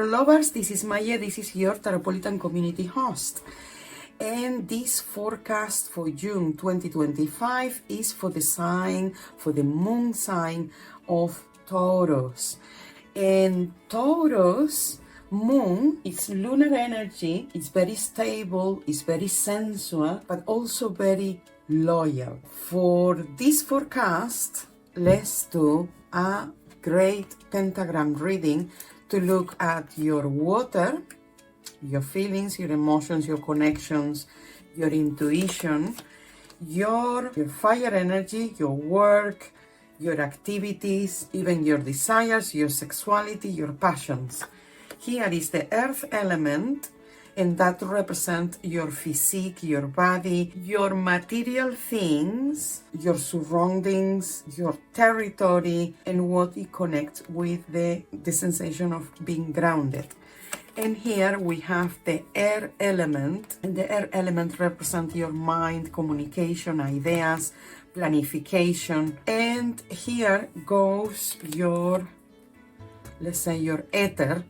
Tarot lovers, this is Maje, this is your Tarotpolitan community host. And this forecast for June 2025 is for the sign, for the moon sign of Taurus. And Taurus moon, it's lunar energy, it's very stable, it's very sensual, but also very loyal. For this forecast, let's do a great pentagram reading to look at your water, your feelings, your emotions, your connections, your intuition, your fire energy, your work, your activities, even your desires, your sexuality, your passions. Here is the earth element, and that represents your physique, your body, your material things, your surroundings, your territory, and what it connects with the sensation of being grounded. And here we have the air element, and the air element represents your mind, communication, ideas, planification. And here goes your, let's say, your ether,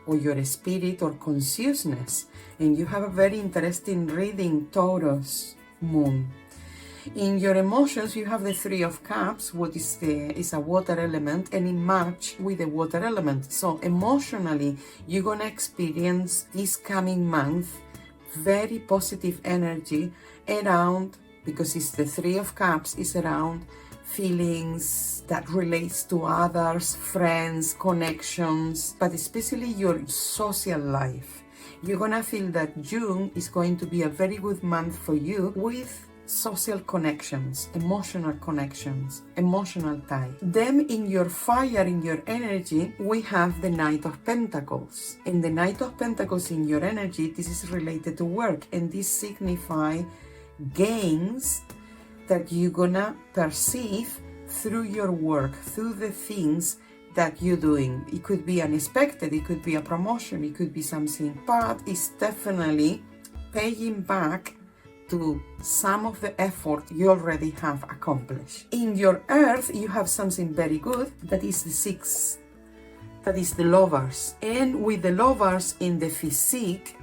or your spirit or consciousness. And you have a very interesting reading, Taurus moon. In your emotions, you have the Three of Cups, what is a water element, and it matches with the water element. So emotionally, you're gonna experience this coming month very positive energy around, because it's the Three of Cups, is around feelings that relates to others, friends, connections, but especially your social life. You're gonna feel that June is going to be a very good month for you with social connections, emotional tie. Then in your fire, in your energy, we have the Knight of Pentacles. In the Knight of Pentacles in your energy, this is related to work, and this signifies gains that you're gonna perceive through your work, through the things that you're doing. It could be unexpected, it could be a promotion, it could be something, but it's definitely paying back to some of the effort you already have accomplished. In your earth, you have something very good, that is the Six, that is the lovers. And with the lovers in the physique,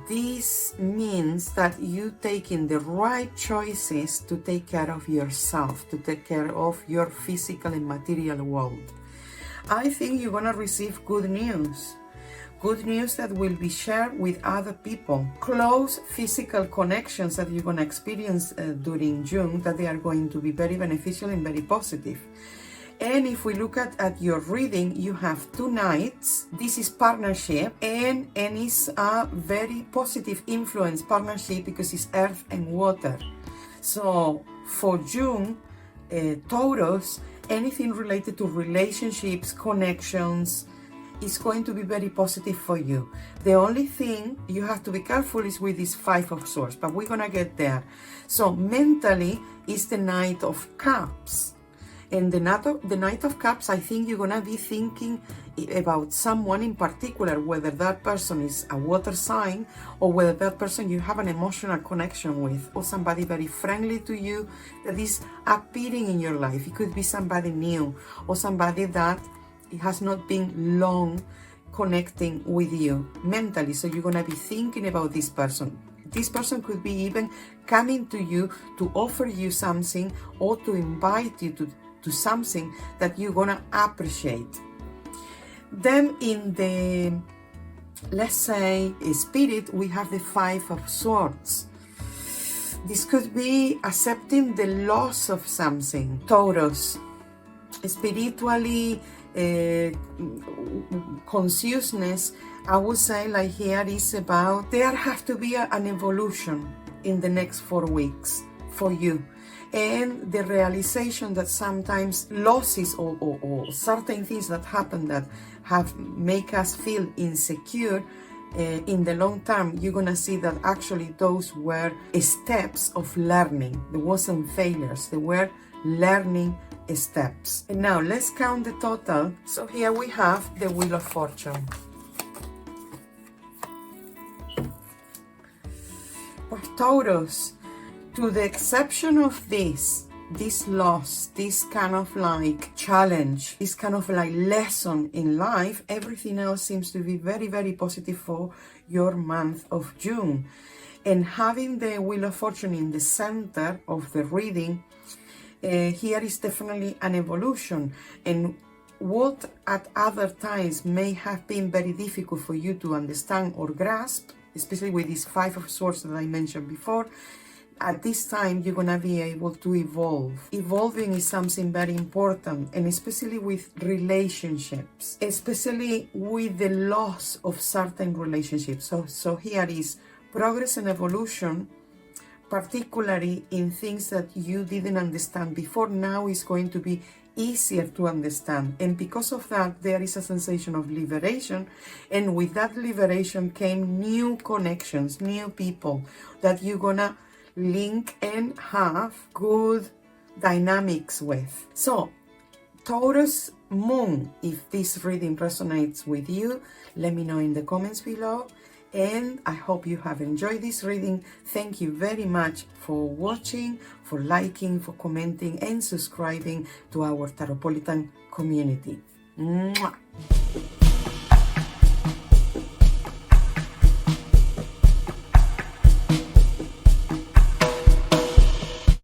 this means that you taking the right choices to take care of yourself, to take care of your physical and material world. I think you're gonna receive good news that will be shared with other people. Close physical connections that you're gonna experience during June, that they are going to be very beneficial and very positive. And if we look at your reading, you have two knights. This is partnership, and it's a very positive influence partnership, because it's earth and water. So for June, Taurus, anything related to relationships, connections, is going to be very positive for you. The only thing you have to be careful is with this Five of Swords, but we're gonna get there. So mentally, it's the Knight of Cups. And the Knight of Cups, I think you're gonna be thinking about someone in particular, whether that person is a water sign, or whether that person you have an emotional connection with, or somebody very friendly to you that is appearing in your life. It could be somebody new, or somebody that it has not been long connecting with you mentally. So you're gonna be thinking about this person. This person could be even coming to you to offer you something, or to invite you to something that you're gonna appreciate. Then in the, let's say, spirit, we have the Five of Swords. This could be accepting the loss of something. Taurus, spiritually, consciousness, I would say, like here is about, there have to be an evolution in the next 4 weeks for you. And the realization that sometimes losses or certain things that happen that have make us feel insecure, in the long term, you're gonna see that actually those were steps of learning. There wasn't failures, they were learning steps. And now let's count the total. So here we have the Wheel of Fortune. But Taurus, to the exception of this, this loss, this kind of like challenge, this kind of like lesson in life, everything else seems to be very, very positive for your month of June. And having the Wheel of Fortune in the center of the reading, here is definitely an evolution. And what at other times may have been very difficult for you to understand or grasp, especially with this Five of Swords that I mentioned before, at this time you're gonna be able to evolve. Evolving is something very important, and especially with relationships, especially with the loss of certain relationships. So here is progress and evolution, particularly in things that you didn't understand before. Now is going to be easier to understand, and because of that there is a sensation of liberation, and with that liberation came new connections, new people that you're gonna link and have good dynamics with. So Taurus moon, if this reading resonates with you, let me know in the comments below. And I hope you have enjoyed this reading. Thank you very much for watching, for liking, for commenting and subscribing to our Tarotpolitan community. Mwah!